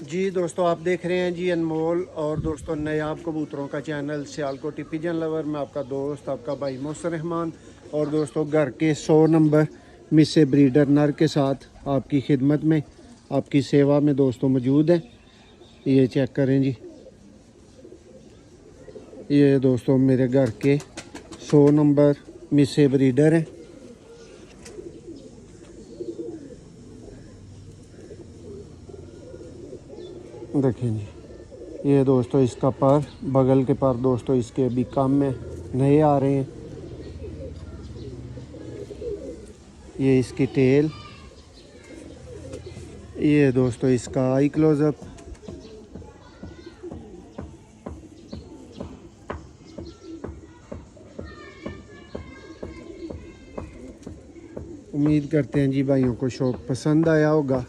जी दोस्तों, आप देख रहे हैं जी अनमोल और दोस्तों नायाब कबूतरों का चैनल सियालकोटी पिजन लवर में आपका दोस्त आपका भाई मोहसिन रहमान। और दोस्तों घर के 100 नंबर मिसे ब्रीडर नर के साथ आपकी खिदमत में, आपकी सेवा में दोस्तों मौजूद है। ये चेक करें जी, ये दोस्तों मेरे घर के 100 नंबर मिसे ब्रीडर हैं। देखें जी, ये दोस्तों इसका पर, बगल के पर दोस्तों इसके अभी कम में नए आ रहे हैं। ये इसकी टेल, ये दोस्तों इसका आई क्लोजअप। उम्मीद करते हैं जी भाइयों को शौक पसंद आया होगा।